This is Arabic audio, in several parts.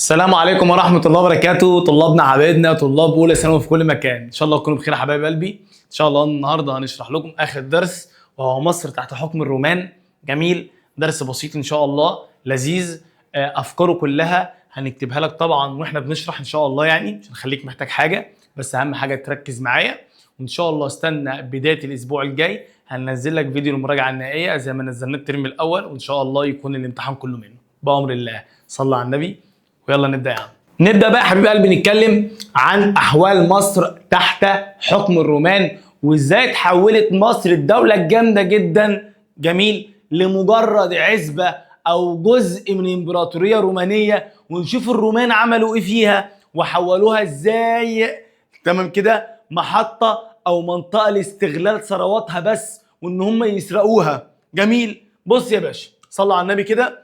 السلام عليكم ورحمة الله وبركاته. طلابنا حبايبنا طلاب أولى ثانوي في كل مكان، إن شاء الله تكونوا بخير يا حبايب قلبي. إن شاء الله النهاردة هنشرح لكم آخر درس وهو مصر تحت حكم الرومان. جميل، درس بسيط إن شاء الله لذيذ. أفكاره كلها هنكتبها لك طبعا وإحنا بنشرح إن شاء الله، يعني مش هنخليك محتاج حاجة، بس أهم حاجة تركز معايا. وإن شاء الله استنى بداية الأسبوع الجاي هننزل لك فيديو المراجعة النهائية زي ما نزلنا الترم الأول، وإن شاء الله يكون الامتحان كله منه بأمر الله. صلى على النبي ويلا نبدا يا عم. نبدا بقى حبيب قلبي نتكلم عن احوال مصر تحت حكم الرومان، وازاي اتحولت مصر الدوله الجامده جدا جميل لمجرد عزبه او جزء من امبراطوريه رومانيه، ونشوف الرومان عملوا ايه فيها وحولوها ازاي تمام كده محطه او منطقه لاستغلال ثرواتها بس، وان هم يسرقوها. جميل، بص يا باشا صلوا على النبي كده.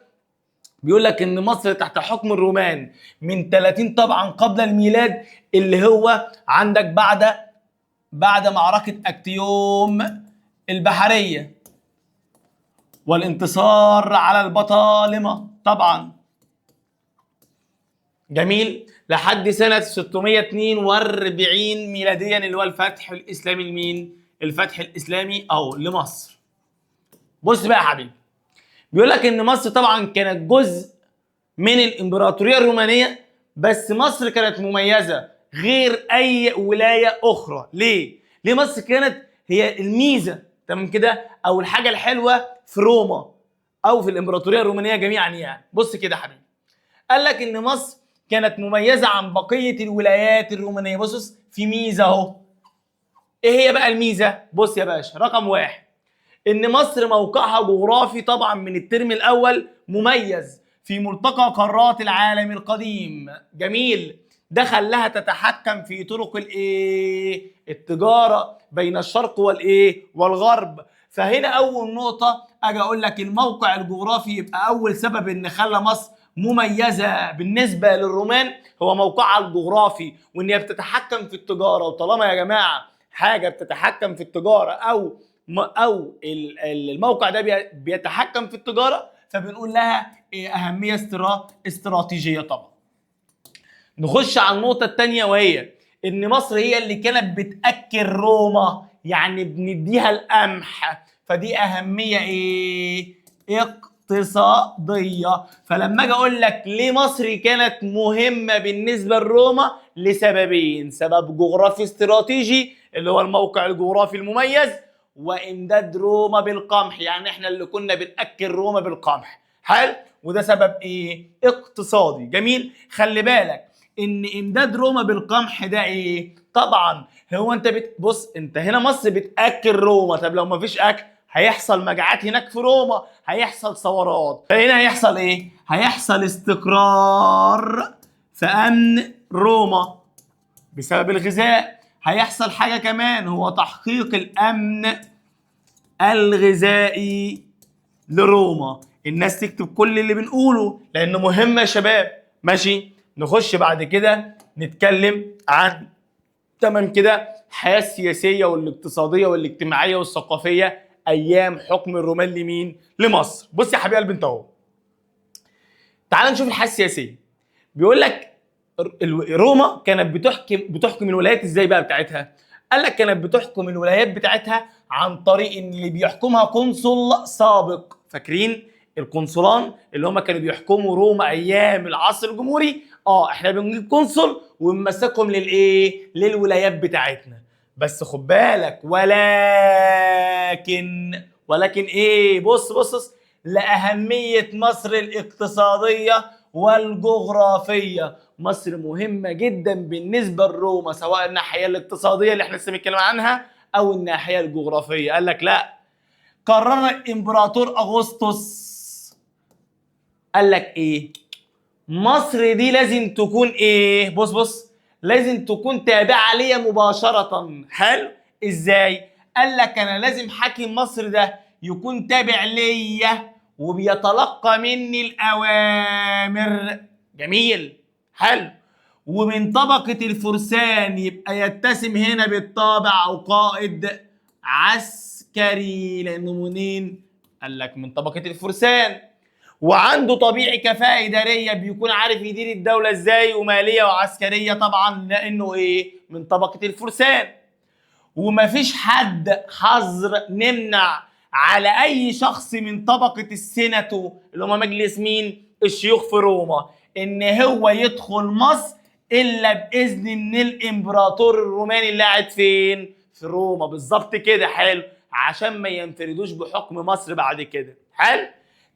بيقول لك ان مصر تحت حكم الرومان من 30 طبعا قبل الميلاد، اللي هو عندك بعد معركة اكتيوم البحرية والانتصار على البطالمة طبعا. جميل، لحد سنة 642 ميلاديا اللي هو الفتح الاسلامي لمين؟ الفتح الاسلامي او لمصر. بص بقى يا حبيبي، بيقول لك ان مصر طبعا كانت جزء من الامبراطوريه الرومانيه، بس مصر كانت مميزه غير اي ولايه اخرى. ليه مصر كانت هي الميزه تمام كده او الحاجه الحلوه في روما او في الامبراطوريه الرومانيه جميعا. يعني بص كده يا حبيبي، قال لك ان مصر كانت مميزه عن بقيه الولايات الرومانيه. بص في ميزه اهو. ايه هي بقى الميزه؟ بص يا باشا، رقم واحد ان مصر موقعها جغرافي طبعا من الترم الاول مميز في ملتقى قارات العالم القديم. جميل، ده خلاها تتحكم في طرق التجاره بين الشرق والغرب. فهنا اول نقطه اجي اقول لك الموقع الجغرافي يبقى اول سبب ان خلى مصر مميزه بالنسبه للرومان هو موقعها الجغرافي، وان هي بتتحكم في التجاره. وطالما يا جماعه حاجه بتتحكم في التجاره او الموقع ده بيتحكم في التجاره، فبنقول لها اهميه استراتيجيه طبعا. نخش على النقطه الثانيه، وهي ان مصر هي اللي كانت بتاكل روما، يعني بنديها القمح، فدي اهميه اقتصاديه. فلما اجي اقول لك ليه مصر كانت مهمه بالنسبه لروما، لسببين: سبب جغرافي استراتيجي اللي هو الموقع الجغرافي المميز، وامداد روما بالقمح، يعني احنا اللي كنا بناكل روما بالقمح. حلو، وده سبب اقتصادي. جميل، خلي بالك ان امداد روما بالقمح ده طبعا هو انت بص انت هنا مصر بتاكل روما، طب لو ما فيش اكل هيحصل مجاعات هناك في روما، هيحصل ثورات، فهنا هيحصل هيحصل استقرار في امن روما بسبب الغذاء. هيحصل حاجه كمان هو تحقيق الامن الغذائي لروما. الناس تكتب كل اللي بنقوله لانه مهم يا شباب. ماشي، نخش بعد كده نتكلم عن تمام كده الحياه السياسيه والاقتصاديه والاجتماعيه والثقافيه ايام حكم الرومان لمين؟ لمصر. بص يا حبيب قلبي انت اهو، تعال نشوف الحياه السياسيه. بيقول لك روما كانت بتحكم الولايات ازاي بقى بتاعتها؟ قال لك كانت بتحكم الولايات بتاعتها عن طريق ان اللي بيحكمها قنصل سابق. فاكرين القنصلان اللي هم كانوا بيحكموا روما ايام العصر الجمهوري؟ احنا بنجيب قنصل ونمسكهم للولايات بتاعتنا. بس خد بالك، ولكن بص لأهمية مصر الاقتصادية والجغرافية. مصر مهمة جدا بالنسبة لروما، سواء الناحية الاقتصادية اللي احنا لسه بنتكلم عنها أو الناحية الجغرافية. قال لك لا، قرر الإمبراطور أغسطس قال لك مصر دي لازم تكون بص لازم تكون تابعة ليا مباشرة. حلو، ازاي؟ قال لك انا لازم حاكم مصر ده يكون تابع ليا وبيتلقى مني الاوامر. جميل، حلو، ومن طبقة الفرسان يبقى يتسم هنا بالطابع او قائد عسكري، لانه منين؟ قال لك من طبقة الفرسان. وعنده طبيعي كفاءة إدارية، بيكون عارف يدير الدولة إزاي، ومالية وعسكرية طبعا لأنه إيه؟ من طبقة الفرسان. ومفيش حد حظر نمنع على أي شخص من طبقة السيناتو اللي هم مجلس مين؟ الشيوخ في روما، إن هو يدخل مصر إلا بإذن من الإمبراطور الروماني اللي قاعد فين؟ في روما بالظبط كده. حلو، عشان ما ينفردوش بحكم مصر بعد كده. حلو.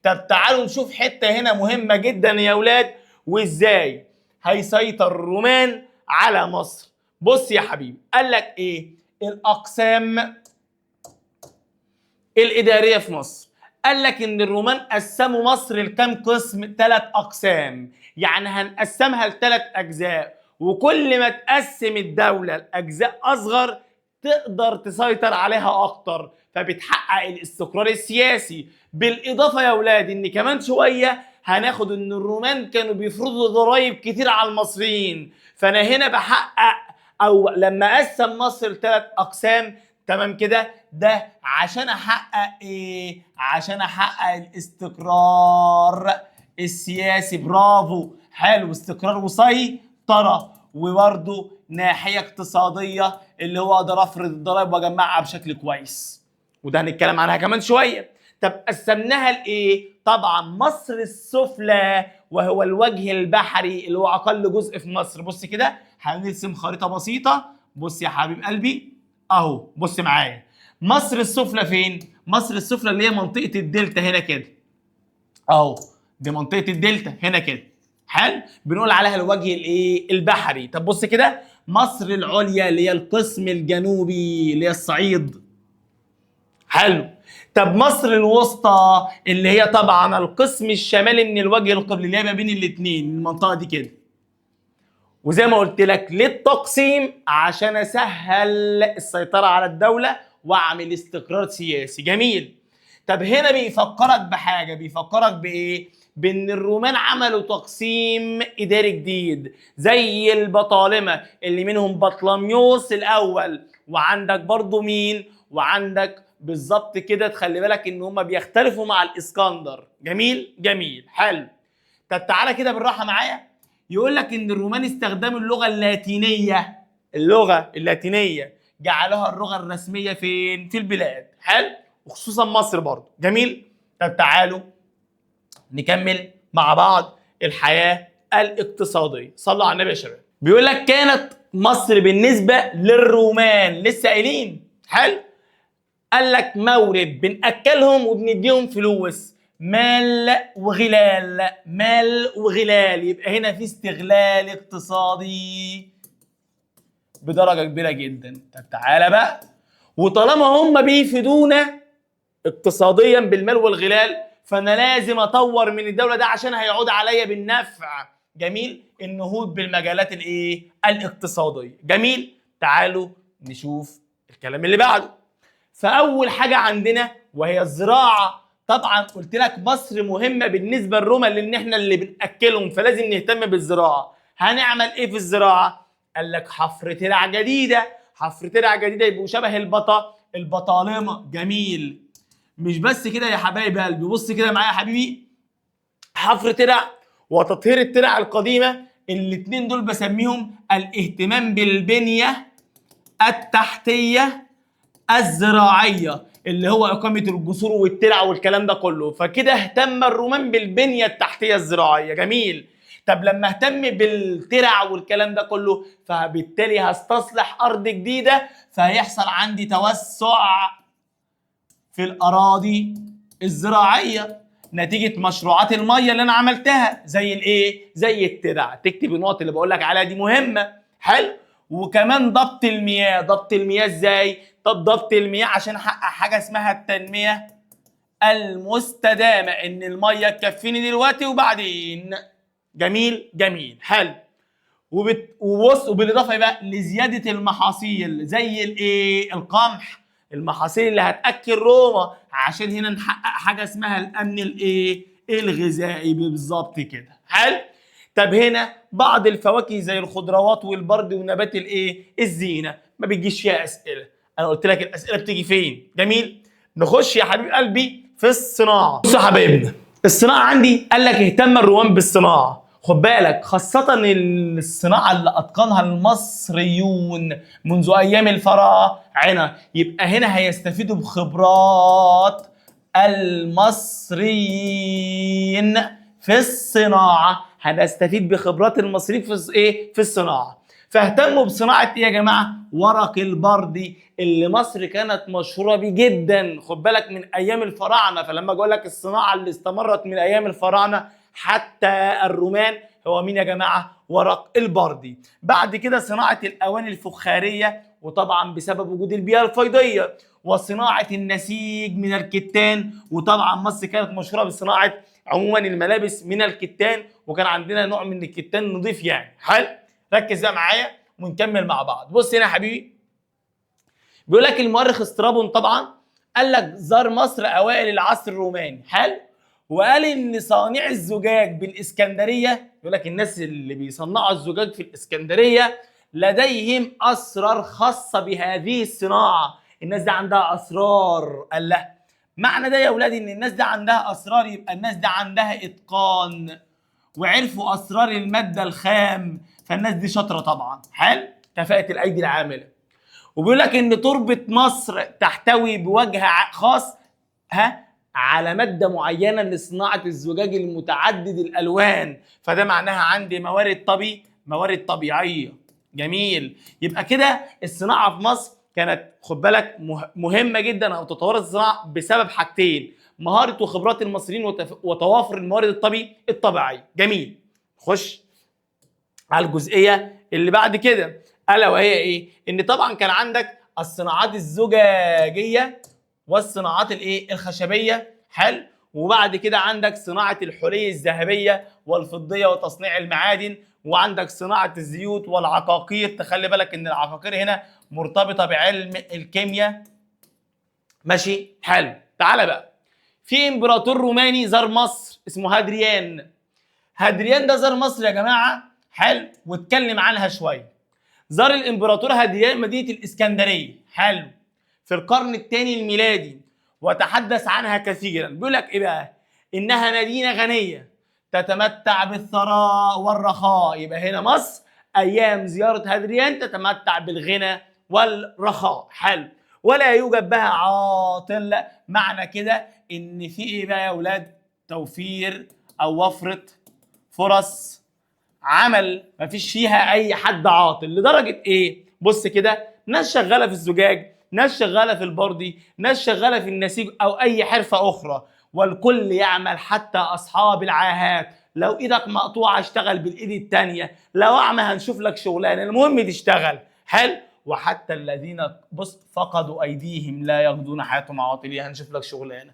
طب تعالوا نشوف حته هنا مهمه جدا يا اولاد، وازاي هيسيطر الرومان على مصر. بص يا حبيبي، قال لك ايه؟ الاقسام الاداريه في مصر. قال لك ان الرومان قسموا مصر لكام قسم؟ 3 اقسام. يعني هنقسمها ل3 اجزاء، وكل ما تقسم الدوله لاجزاء اصغر تقدر تسيطر عليها اكتر، فبتحقق الاستقرار السياسي. بالاضافه يا اولاد ان كمان شويه هناخد ان الرومان كانوا بيفرضوا ضرائب كتير على المصريين، فانا هنا بحقق، او لما قسم مصر ل3 اقسام، تمام كده، ده عشان احقق ايه؟ عشان احقق الاستقرار السياسي. برافو، حلو، استقرار وسيطره، وبرده ناحيه اقتصاديه اللي هو اقدر افرض الضرائب واجمعها بشكل كويس، وده هنتكلم عنها كمان شويه. طب قسمناها لايه؟ طبعا مصر السفلى وهو الوجه البحري اللي هو اقل جزء في مصر. بص كده، هنرسم خريطه بسيطه. بص يا حبيب قلبي اهو، بص معايا، مصر السفلى فين؟ مصر السفلى اللي هي منطقه الدلتا هنا كده اهو، دي منطقه الدلتا هنا كده. حلو، بنقول عليها الوجه الايه؟ البحري. طب بص كده، مصر العليا اللي هي القسم الجنوبي اللي هي الصعيد. حلو. طب مصر الوسطى اللي هي طبعا القسم الشمالي من الوجه القبلي اللي هي ما بين الاثنين، المنطقه دي كده. وزي ما قلت لك للتقسيم عشان اسهل السيطره على الدوله واعمل استقرار سياسي. جميل. طب هنا بيفكرك بحاجه، بيفكرك بايه؟ بان الرومان عملوا تقسيم اداري جديد زي البطالمه اللي منهم بطلميوس الاول، وعندك برضو مين؟ وعندك بالظبط كده، تخلي بالك ان هم بيختلفوا مع الاسكندر. جميل جميل. حلو. طب تعالى كده بالراحه معايا. يقول لك ان الرومان استخدموا اللغه اللاتينيه، اللغه اللاتينيه جعلوها اللغه الرسميه فين؟ في البلاد. حلو، وخصوصا مصر برضه. جميل. طب تعالوا نكمل مع بعض الحياه الاقتصاديه. صلوا على النبي يا شباب. بيقول لك كانت مصر بالنسبه للرومان لسه قايلين. حلو، قال لك مورد بنأكلهم وبنديهم فلوس، مال وغلال، مال وغلال. يبقى هنا في استغلال اقتصادي بدرجة كبيرة جدا. طب تعالى بقى، وطالما هم بيفيدونا اقتصاديا بالمال والغلال، فانا لازم اطور من الدولة ده عشان هيعود عليا بالنفع. جميل، النهوض بالمجالات الايه؟ الاقتصادية. جميل. تعالوا نشوف الكلام اللي بعده. فاول حاجه عندنا وهي الزراعه. طبعا قلت لك مصر مهمه بالنسبه لروما لان احنا اللي بناكلهم، فلازم نهتم بالزراعه. هنعمل ايه في الزراعه؟ قال لك حفر ترع جديده. حفر ترع جديده يبقوا شبه البطالمه. جميل. مش بس كده يا حبايب قلبي، بص كده معايا يا حبيبي، حفر ترع وتطهير الترع القديمه. الاثنين دول بسميهم الاهتمام بالبنيه التحتيه الزراعيه، اللي هو اقامه الجسور والترع والكلام ده كله. فكده اهتم الرومان بالبنيه التحتيه الزراعيه. جميل. طب لما اهتم بالترع والكلام ده كله، فبالتالي هستصلح ارض جديده، فهيحصل عندي توسع في الاراضي الزراعيه نتيجه مشروعات الميه اللي انا عملتها زي الايه؟ زي الترع. تكتب النقط اللي بقول لك عليها دي مهمه. حلو. وكمان ضبط المياه. ضبط المياه ازاي؟ طب ضبط المياه عشان احقق حاجه اسمها التنميه المستدامه، ان الميه تكفيني دلوقتي وبعدين. جميل جميل. حلو. وبص، وبالاضافه بقى لزياده المحاصيل زي الايه؟ القمح. المحاصيل اللي هتاكل روما، عشان هنا نحقق حاجه اسمها الامن الايه؟ الغذائي. بالظبط كده. حلو. طب هنا بعض الفواكه زي الخضروات والبرد ونبات الايه؟ الزينه، ما بيجيش فيها اسئله. انا قلت لك الاسئله بتيجي فين. جميل. نخش يا حبيب قلبي في الصناعه. بصوا يا حبايبنا، الصناعه عندي قال لك اهتم الرومان بالصناعه، خد بالك خاصه الصناعه اللي اتقنها المصريون منذ ايام الفراعنه، يبقى هنا هيستفيدوا بخبرات المصريين في الصناعه، هنستفيد بخبرات المصريين في ايه؟ في الصناعه. فاهتموا بصناعه ايه يا جماعه؟ ورق البردي اللي مصر كانت مشهوره بيه جدا، خد بالك من ايام الفراعنه. فلما اقول لك الصناعه اللي استمرت من ايام الفراعنه حتى الرومان هو مين يا جماعه؟ ورق البردي. بعد كده صناعه الاواني الفخاريه، وطبعا بسبب وجود البيئه الفيضيه، وصناعه النسيج من الكتان، وطبعا مصر كانت مشهوره بصناعه عموما الملابس من الكتان، وكان عندنا نوع من الكتان نضيف يعني. حلو، ركز بقى معايا ونكمل مع بعض. بص هنا يا حبيبي، بيقول لك المؤرخ استرابون طبعا قال لك زار مصر اوائل العصر الروماني. حلو، وقال ان صانع الزجاج بالاسكندريه، يقول لك الناس اللي بيصنعوا الزجاج في الاسكندريه لديهم اسرار خاصه بهذه الصناعه. الناس دي عندها اسرار. قال لا، معنى ده يا اولادي ان الناس دي عندها اسرار، يبقى الناس دي عندها اتقان وعرفوا اسرار الماده الخام، فالناس دي شاطره طبعا. حلو، كفاءه الايدي العامله. وبيقول لك ان تربه مصر تحتوي بوجه خاص على ماده معينه لصناعه الزجاج المتعدد الالوان، فده معناها عندي موارد طبيعيه. جميل، يبقى كده الصناعه في مصر كانت خد بالك مهمه جدا، او تطورت الصناعه بسبب حاجتين: مهاره وخبرات المصريين وتوافر الموارد الطبيعيه. جميل، خش على الجزئيه اللي بعد كده، الا وهي ايه؟ ان طبعا كان عندك الصناعات الزجاجيه والصناعات الايه؟ الخشبيه. حلو، وبعد كده عندك صناعه الحلي الذهبيه والفضيه وتصنيع المعادن، وعندك صناعه الزيوت والعقاقير. تخلي بالك ان العقاقير هنا مرتبطه بعلم الكيمياء. ماشي، حلو. تعالى بقى، في امبراطور روماني زار مصر اسمه هادريان. هادريان ده زار مصر يا جماعه. حلو، واتكلم عنها شويه. زار الامبراطور هادريان مدينه الاسكندريه. حلو، في القرن الثاني الميلادي، وتحدث عنها كثيرا. بيقول لك ايه بقى؟ انها مدينه غنيه تتمتع بالثراء والرخاء. يبقى هنا مصر ايام زياره هادريان تتمتع بالغنى والرخاء. حلو، ولا يوجد بها عاطل. معنى كده ان في ايه بقى يا اولاد؟ توفير او وفره فرص عمل، مفيش فيها اي حد عاطل. لدرجه ايه؟ بص كده، ناس شغاله في الزجاج، ناس شغاله في البردي، ناس شغاله في النسيج او اي حرفه اخرى، والكل يعمل حتى اصحاب العاهات. لو ايدك مقطوعه اشتغل بالايد التانيه، لو اعمى هنشوف لك شغلانه، المهم تشتغل. حلو، وحتى الذين بص فقدوا ايديهم لا يقضون حياتهم عاطلين، هنشوف لك شغلانه.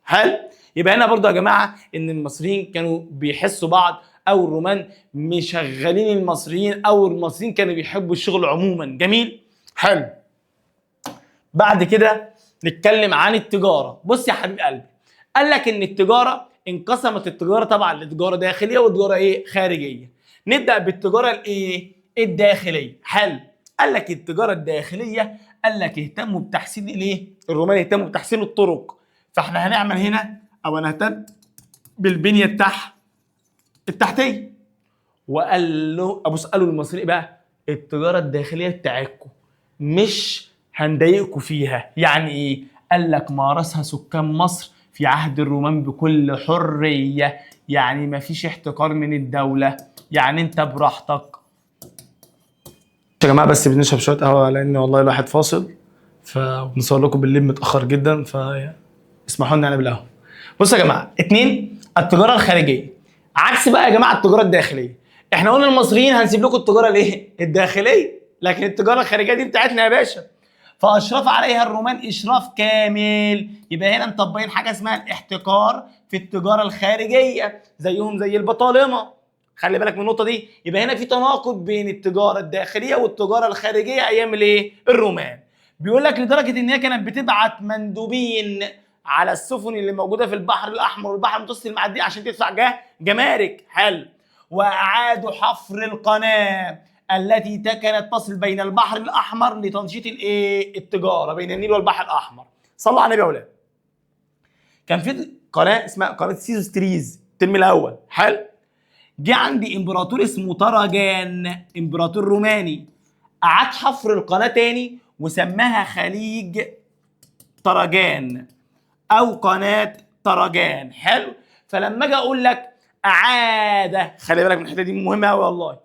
حلو، يبقى هنا برضو يا جماعه ان المصريين كانوا بيحسوا بعض، او الرومان مشغلين المصريين، او المصريين كانوا بيحبوا الشغل عموما. جميل، حلو. بعد كده نتكلم عن التجاره. بص يا حبيب قلبي، قال لك ان التجاره انقسمت التجاره طبعا لتجاره داخليه وتجاره ايه؟ خارجيه. نبدا بالتجاره الايه؟ الداخليه. حلو، قال لك التجاره الداخليه، قال لك اهتموا بتحسين الايه؟ الرومان اهتموا بتحسين الطرق، فاحنا هنعمل هنا او هنهتم بالبنيه التحتيه. وقال له قالوا المصريين بقى التجاره الداخليه بتاعتكم مش هنضايقكم فيها. يعني ايه؟ قال لك مارسها سكان مصر في عهد الرومان بكل حريه، يعني مفيش احتكار من الدوله، يعني انت براحتك. يا جماعه بس بنشرب شويه قهوه لان والله الواحد فاصل، فبنصور لكم بالليل متاخر جدا، فاسمحوا لنا بالقهوه. بصوا يا جماعه، اتنين، التجاره الخارجيه عكس بقى يا جماعه التجاره الداخليه. احنا قلنا المصريين هنسيب لكم التجاره الايه؟ الداخليه، لكن التجاره الخارجيه دي بتاعتنا يا باشا. فاشراف عليها الرومان اشراف كامل. يبقى هنا مطبقين حاجه اسمها الاحتكار في التجاره الخارجيه، زيهم زي البطالمه. خلي بالك من النقطه دي. يبقى هنا في تناقض بين التجاره الداخليه والتجاره الخارجيه ايام الايه؟ الرومان. بيقول لك لدرجه ان هي كانت بتبعت مندوبين على السفن اللي موجوده في البحر الاحمر والبحر المتوسط المعديه عشان تدفع جمارك. حلو، واعادوا حفر القناه التي كانت تصل بين البحر الاحمر لتنشيط الايه؟ التجاره بين النيل والبحر الاحمر. صلوا على النبي يا اولاد. كان في قناه اسمها قناه سيزوستريز الترم الاول. حلو. جه عندي امبراطور اسمه تراجان، امبراطور روماني، قعد حفر القناه تاني وسماها خليج تراجان او قناه تراجان. حلو. فلما اجي اقول لك اعاده، خلي بالك من الحته دي مهمه قوي والله،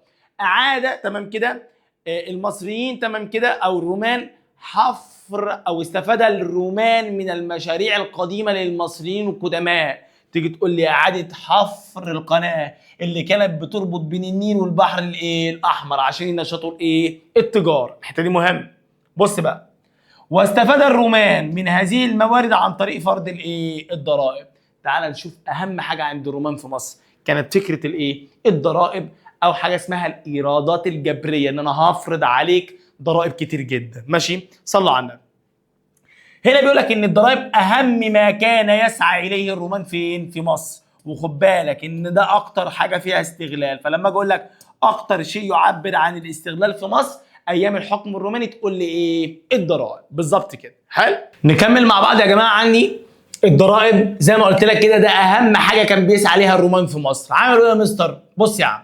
اعاده تمام كده المصريين تمام كده او الرومان حفر، او استفاد الرومان من المشاريع القديمه للمصريين القدماء. تيجي تقول لي اعاده حفر القناه اللي كانت بتربط بين النيل والبحر الايه الاحمر عشان ينشطوا الايه التجاره. الحته دي مهمه. بص بقى، واستفاد الرومان من هذه الموارد عن طريق فرض الايه الضرائب. تعال نشوف اهم حاجه عند الرومان في مصر كانت فكره الايه الضرائب، او حاجه اسمها الايرادات الجبريه، ان انا هفرض عليك ضرائب كتير جدا. ماشي، صلوا على النبي. هنا بيقول لك ان الضرائب اهم ما كان يسعى اليه الرومان فين في مصر، وخد بالك ان ده اكتر حاجه فيها استغلال. فلما اجي اقول لك اكتر شيء يعبر عن الاستغلال في مصر ايام الحكم الروماني، تقول لي ايه الضرائب بالظبط كده. حلو. نكمل مع بعض يا جماعه. عني الضرائب زي ما قلت لك كده ده اهم حاجه كان بيسعى عليها الرومان في مصر. عملوا ايه يا مستر؟ بص يا عم،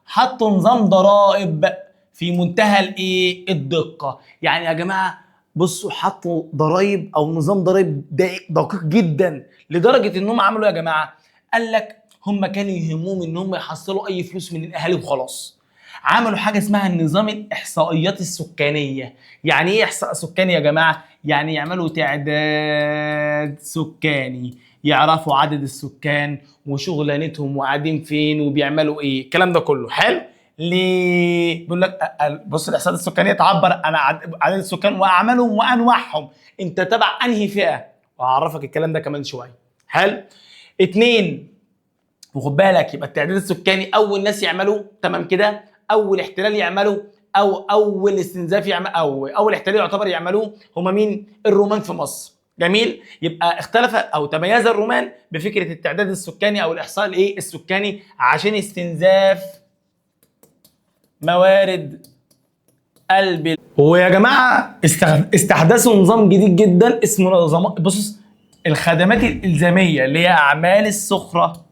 حطوا نظام ضرائب في منتهى الايه الدقه. يعني يا جماعه بصوا، حطوا ضرائب او نظام ضرائب دقيق جدا، لدرجه انهم عملوا يا جماعه، قال لك هم كانوا يهمهم ان هم يحصلوا اي فلوس من الاهالي وخلاص. عملوا حاجه اسمها النظام الاحصائيات السكانيه. يعني ايه احصاء سكاني يا جماعه؟ يعني يعملوا تعداد سكاني، يعرفوا عدد السكان وشغلانتهم وقاعدين فين وبيعملوا ايه، الكلام ده كله. حلو. ليه؟ بيقول لك بص، الاحصائيات السكانيه تعبر عن عدد السكان واعمالهم وانواعهم، انت تبع انهي فئه، وهعرفك الكلام ده كمان شويه. حلو. اتنين، وخد بالك، يبقى التعداد السكاني اول ناس يعملوا تمام كده، اول احتلال يعملوا، او اول استنزاف يعمل، او اول احتلال يعتبر يعملوه، هم مين؟ الرومان في مصر. جميل. يبقى اختلف او تميز الرومان بفكره التعداد السكاني او الاحصاء الايه السكاني عشان استنزاف موارد البلاد. ويا جماعه استحدثوا نظام جديد جدا اسمه نظام، بص، الخدمات الالزاميه اللي هي اعمال السخره.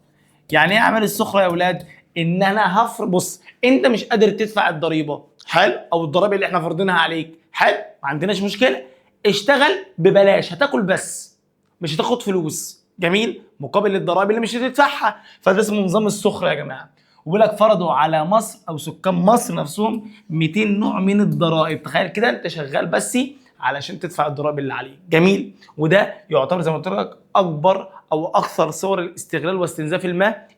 يعني ايه اعمال السخره يا اولاد؟ ان انا بص، انت مش قادر تدفع الضريبه، حلو، او الضرائب اللي احنا فرضينها عليك، حلو، ما عندناش مشكله، اشتغل ببلاش، هتاكل بس مش هتاخد فلوس. جميل. مقابل الضرائب اللي مش هتدفعها. فده اسمه نظام السخره يا جماعه. وبيقول لك فرضوا على مصر او سكان مصر نفسهم 200 نوع من الضرائب. تخيل كده انت شغال بس علشان تدفع الضرائب اللي عليك. جميل. وده يعتبر زي ما قلت لك اكبر او اكثر صور الاستغلال واستنزاف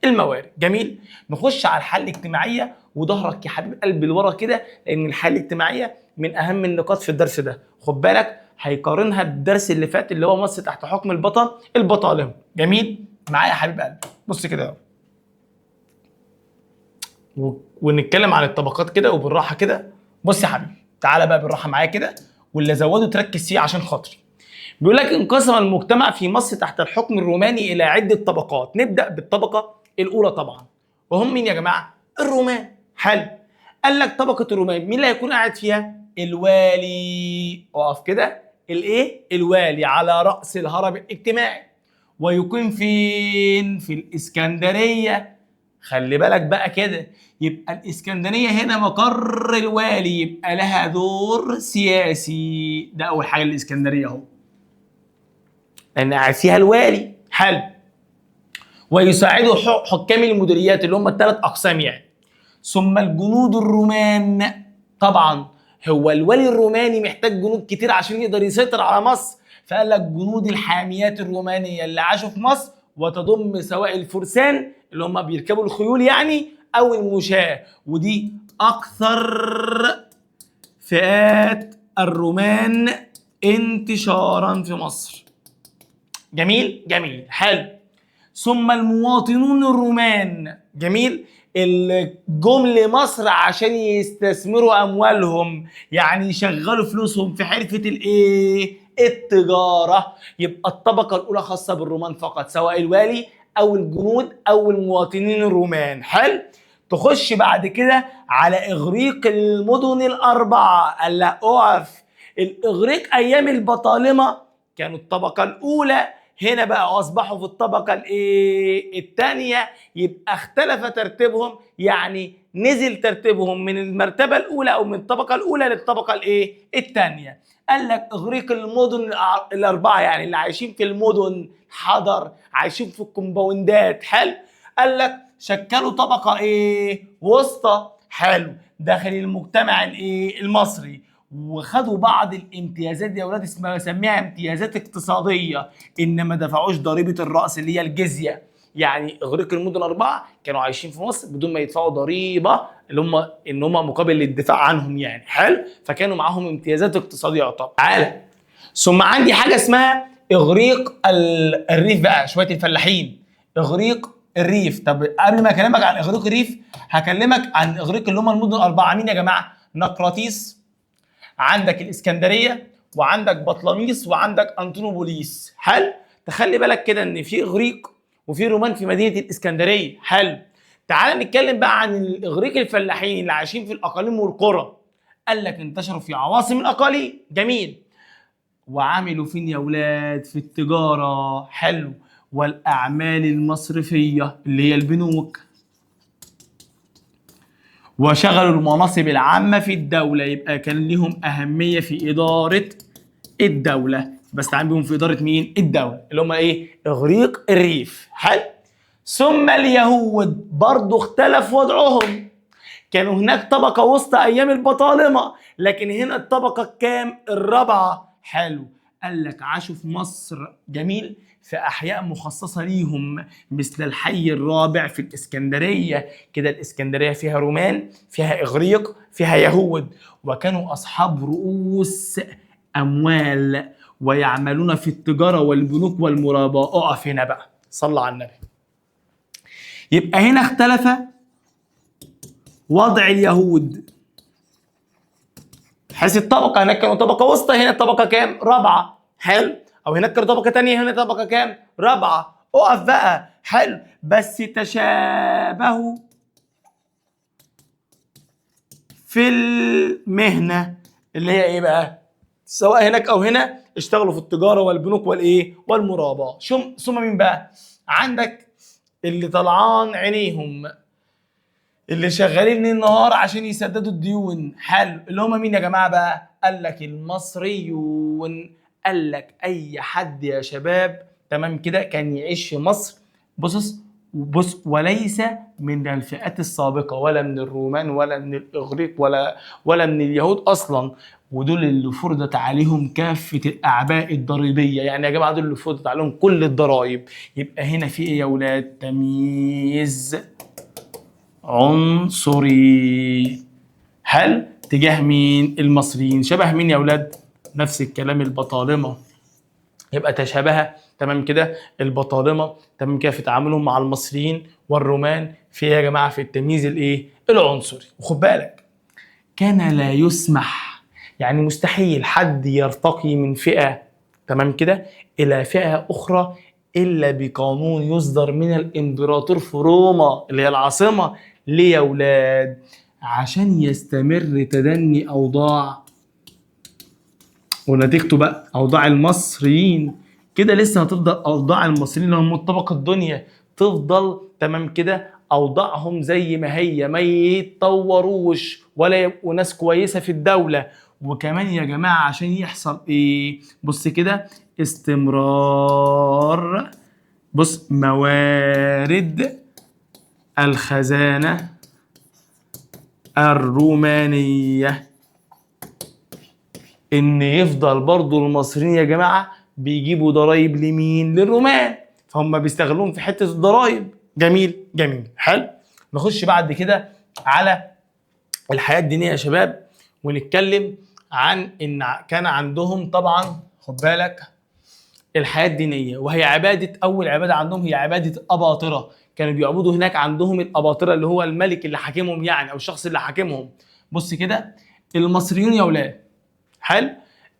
الموارد. جميل. نخش على الحاله الاجتماعيه، وظهرك يا حبيب قلبي لورا كده، لان الحاله الاجتماعيه من اهم النقاط في الدرس ده. خد بالك، هيقارنها بالدرس اللي فات اللي هو مصر تحت حكم البطالمه. جميل. معايا يا حبيب قلبي، بص كده ونتكلم عن الطبقات كده وبالراحه كده. بص يا حبيبي، تعالى بقى بالراحه معايا كده، واللي زوده تركز فيه عشان خاطري. بيقول لك انقسم المجتمع في مصر تحت الحكم الروماني الى عده طبقات. نبدا بالطبقه الاولى طبعا، وهم مين يا جماعه؟ الرومان. حلو. قال لك طبقه الرومان مين اللي هيكون قاعد فيها؟ الوالي. اقف كده، الايه الوالي على راس الهرم الاجتماعي، ويقيم فين؟ في الاسكندريه. خلي بالك بقى كده، يبقى الاسكندريه هنا مقر الوالي، يبقى لها دور سياسي. ده اول حاجه، الاسكندريه اهو لان قاعد فيها الوالي. حلو. ويساعده حكام المديريات اللي هم الثلاث اقسام يعني. ثم الجنود الرومان. طبعا هو الولي الروماني محتاج جنود كتير عشان يقدر يسيطر على مصر، فقال لك جنود الحاميات الرومانيه اللي عاشوا في مصر، وتضم سواء الفرسان اللي هم بيركبوا الخيول يعني، او المشاة، ودي اكثر فئات الرومان انتشارا في مصر. جميل جميل. حلو. ثم المواطنون الرومان. جميل. اللي جم لمصر عشان يستثمروا اموالهم، يعني يشغلوا فلوسهم في حرفه الايه التجاره. يبقى الطبقه الاولى خاصه بالرومان فقط، سواء الوالي او الجنود او المواطنين الرومان. حلو. تخش بعد كده على اغريق المدن الاربعه. قال لا اقف، الاغريق ايام البطالمه كانوا الطبقه الاولى هنا بقى اصبحوا في الطبقه الايه الثانيه، يبقى اختلف ترتيبهم، يعني نزل ترتيبهم من المرتبه الاولى او من الطبقه الاولى للطبقه الايه الثانيه. قال لك اغريق المدن الاربعه، يعني اللي عايشين في المدن حضر، عايشين في الكومباوندات، حلو. قال لك شكلوا طبقه ايه وسطى، حلو، داخل المجتمع الايه المصري، وخدوا بعض الامتيازات دي يا اولاد، اسمها بسميها امتيازات اقتصاديه، ان ما دفعوش ضريبه الراس اللي هي الجزيه. يعني اغريق المدن الاربعه كانوا عايشين في مصر بدون ما يدفعوا ضريبه، اللي هم ان هم مقابل للدفاع عنهم يعني، حلو، فكانوا معاهم امتيازات اقتصاديه. طب تعالى، ثم عندي حاجه اسمها اغريق الريف بقى، شويه الفلاحين، اغريق الريف. طب قبل ما اكلمك عن اغريق الريف هكلمك عن اغريق اللي هم المدن الاربعه. مين يا جماعه؟ نقراطيس، عندك الاسكندريه، وعندك بطلميس، وعندك انطونوبوليس، حلو. تخلي بالك كده ان في اغريق وفي رومان في مدينه الاسكندريه، حلو. تعال نتكلم بقى عن الاغريق الفلاحين اللي عايشين في الاقاليم والقرى. قال لك انتشروا في عواصم الاقاليم، جميل، وعملوا فين يا ولاد؟ في التجاره، حلو، والاعمال المصرفيه اللي هي البنوك، وشغلوا المناصب العامة في الدولة، يبقى كان لهم أهمية في إدارة الدولة. بستعين بهم في إدارة مين؟ الدولة، اللي هم إيه؟ إغريق الريف، حلو. ثم اليهود برضو اختلف وضعهم، كانوا هناك طبقة وسطى أيام البطالمة، لكن هنا الطبقة الكام؟ الرابعة، حلو. قال لك عاشوا في مصر، جميل، في أحياء مخصصة ليهم، مثل الحي الرابع في الإسكندرية. كده الإسكندرية فيها رومان، فيها إغريق، فيها يهود، وكانوا أصحاب رؤوس أموال، ويعملون في التجارة والبنوك والمرابحة. أقف هنا بقى، صلى على النبي. يبقى هنا اختلف وضع اليهود، حيث الطبقة هناك كانوا طبقة وسطى، هنا الطبقة كام؟ رابعة، حلو. أو هناك كانوا طبقة تانية، هنا طبقة كام؟ رابعة. أقف بقى، حلو. بس تشابهوا في المهنة، اللي هي إيه بقى؟ سواء هناك أو هنا اشتغلوا في التجارة والبنوك والإيه؟ والمرابحة. ثم مين بقى؟ عندك اللي طلعان عينيهم، اللي شغالين ليل نهار عشان يسددوا الديون، حلو، اللي هم مين يا جماعه بقى؟ قال لك المصريون. قال لك اي حد يا شباب، تمام كده، كان يعيش في مصر، بص وليس من الفئات السابقه، ولا من الرومان، ولا من الاغريق، ولا من اليهود اصلا، ودول اللي فرضت عليهم كافه الاعباء الضريبيه. يعني يا جماعه دول اللي فرضت عليهم كل الضرائب. يبقى هنا في ايه يا اولاد؟ تمييز عنصري، هل تجاه مين؟ المصريين. شبه مين يا اولاد؟ نفس الكلام، البطالمه. يبقى تشابه، تمام كده، البطالمه، تمام كده، في تعاملهم مع المصريين والرومان في يا جماعه في التمييز الايه؟ العنصري. وخد بالك، كان لا يسمح، يعني مستحيل حد يرتقي من فئه، تمام كده، الى فئه اخرى الا بقانون يصدر من الامبراطور في روما اللي هي العاصمه. ليه يا ولاد؟ عشان يستمر تدني اوضاع، ونتيجته بقى اوضاع المصريين كده لسه هتفضل اوضاع المصريين اللي هم الطبقه الدنيا تفضل، تمام كده، اوضاعهم زي ما هي، ما يتطوروش ولا يبقوا ناس كويسه في الدوله. وكمان يا جماعه عشان يحصل ايه؟ بص كده، استمرار، بص، موارد الخزانه الرومانيه، ان يفضل برضو المصريين يا جماعه بيجيبوا ضرايب لمين؟ للرومان، فهم بيستغلون في حته الضرايب. جميل جميل، حلو. نخش بعد كده على الحياه الدينيه يا شباب، ونتكلم عن ان كان عندهم طبعا، خد بالك، الحياه الدينيه، وهي عباده، اول عباده عندهم هي عباده الاباطره. كانوا بيعبدوا هناك عندهم الاباطره، اللي هو الملك اللي حاكمهم يعني، او الشخص اللي حاكمهم. بص كده، المصريون يا اولاد، حلو،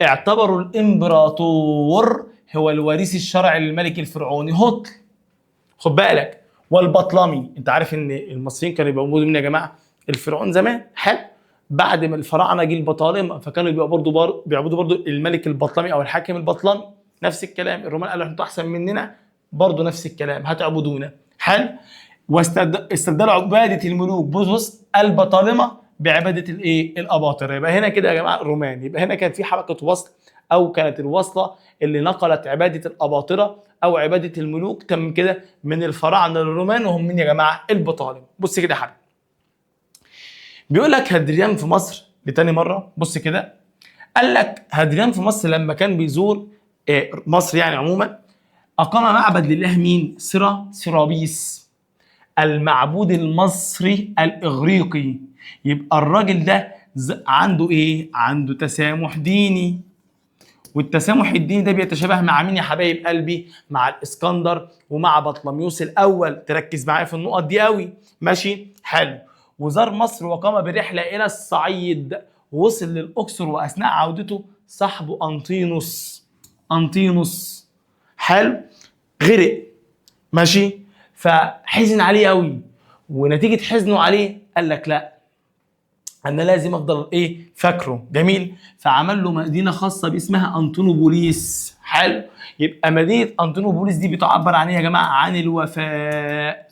اعتبروا الامبراطور هو الوريث الشرعي للملك الفرعوني هوتل، خد بالك، والبطلمي. انت عارف ان المصريين كانوا بيعبدوا مين يا جماعه؟ الفرعون زمان، حلو. بعد ما الفراعنه جه البطالمه، فكانوا بيعبدوا برضه الملك البطلمي او الحاكم البطلمي. نفس الكلام، الرومان قالوا انتوا احسن مننا، برضه نفس الكلام هتعبدونا. حلو. واستبدلوا عباده الملوك بص البطالمه بعباده الايه؟ الاباطره. يبقى هنا كده يا جماعه الرومان، يبقى هنا كان في حلقه وصل، او كانت الوصله اللي نقلت عباده الاباطره او عباده الملوك تم كده من الفراعنه للرومان، وهم مين يا جماعه؟ البطالمه. بص كده يا حبيبي، بيقول لك هادريان في مصر لتاني مره. بص كده، قال لك هادريان في مصر لما كان بيزور مصر يعني عموما، اقام معبد لله مين؟ سيرابيس، المعبود المصري الاغريقي. يبقى الراجل ده عنده ايه؟ عنده تسامح ديني، والتسامح الديني ده بيتشابه مع مين يا حبايب قلبي؟ مع الاسكندر ومع بطليموس الاول. تركز معايا في النقط دي قوي، ماشي؟ حلو. وزار مصر وقام برحله الى الصعيد، ووصل للاقصر، واثناء عودته صاحبه انطينوس حلو غرق، ماشي؟ فحزن عليه قوي، ونتيجه حزنه عليه قال لك لا، انا لازم افضل ايه؟ فاكره. جميل. فعمل له مدينه خاصه باسمها انطونوبوليس. حلو. يبقى مدينه انطونوبوليس دي بتعبر عن ايه يا جماعه؟ عن الوفاء.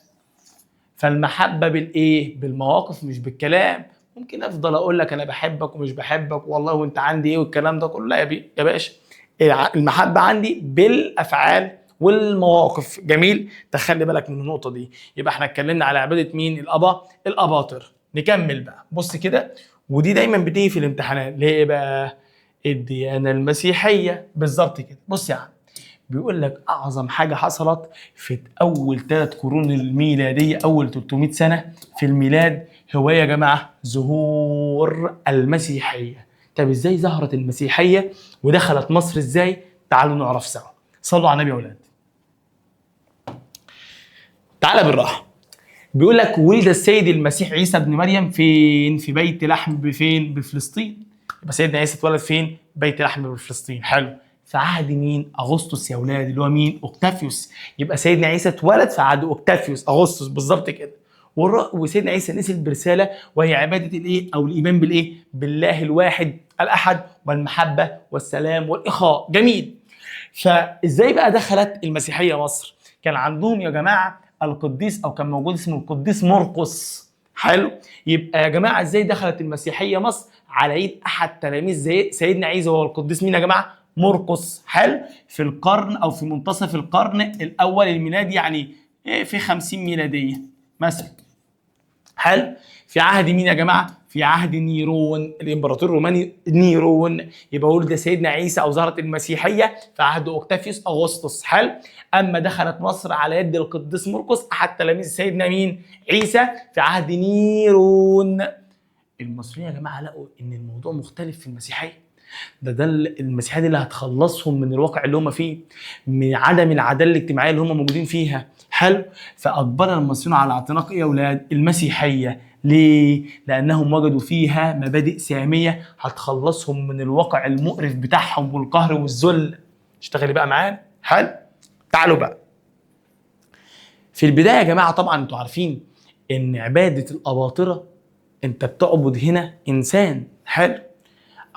فالمحبه بالايه؟ بالمواقف مش بالكلام. ممكن افضل اقول لك انا بحبك ومش بحبك والله وانت عندي ايه والكلام ده كله، لا يا باشا، المحبه عندي بالافعال والمواقف. جميل. تخلي بالك من النقطه دي. يبقى احنا اتكلمنا على عباده مين؟ الاباطر. نكمل بقى. بص كده، ودي دايما بتيجي في الامتحانات، اللي هي ايه بقى؟ الديانه المسيحيه. بالظبط كده. بص يا عم، بيقول لك اعظم حاجه حصلت في اول 3 قرون الميلاديه، اول 300 سنه في الميلاد، هو يا جماعه ظهور المسيحيه. طب ازاي ظهرت المسيحيه ودخلت مصر ازاي؟ تعالوا نعرف سوا. صلوا على النبي يا اولاد. تعالى بالراحه. بيقول لك ولد السيد المسيح عيسى ابن مريم فين؟ في بيت لحم. فين؟ بفلسطين. يبقى سيدنا عيسى اتولد فين؟ بيت لحم بفلسطين. حلو. في عهد مين؟ اغسطس يا اولاد، اللي هو مين؟ اوكتافيوس. يبقى سيدنا عيسى اتولد في عهد اوكتافيوس اغسطس بالظبط كده. وسيدنا عيسى نزل برساله، وهي عباده الايه؟ او الايمان بالايه؟ بالله الواحد الاحد، والمحبه والسلام والاخاء. جميل. فازاي بقى دخلت المسيحيه مصر؟ كان عندهم يا جماعه القديس، او كان موجود اسمه القديس مرقس. حلو. يبقى يا جماعه ازاي دخلت المسيحيه مصر؟ على ايد احد تلاميذ سيدنا عيسى، هو القديس مين يا جماعه؟ مرقس. حلو. في القرن او في منتصف القرن الاول الميلادي، يعني في 50 ميلاديه مثلا. حلو. في عهد مين يا جماعه؟ في عهد نيرون، الامبراطور الروماني نيرون. يبقى ولد سيدنا عيسى او ظهرت المسيحيه في عهد اوكتافيوس اغسطس. حلو. اما دخلت مصر على يد القديس مرقس احد تلاميذ سيدنا مين؟ عيسى، في عهد نيرون. المصريين يا جماعه لقوا ان الموضوع مختلف في المسيحيه. ده المسيحيه دي اللي هتخلصهم من الواقع اللي هم فيه، من عدم العداله الاجتماعيه اللي هم موجودين فيها. حلو. فاجبر المصريين على اعتناق ايه يا اولاد؟ المسيحيه. ليه؟ لانهم وجدوا فيها مبادئ ساميه هتخلصهم من الواقع المقرف بتاعهم والقهر والذل. اشتغلي بقى معانا. حلو. تعالوا بقى. في البدايه يا جماعه طبعا انتوا عارفين ان عباده الاباطره، انت بتعبد هنا انسان. حلو.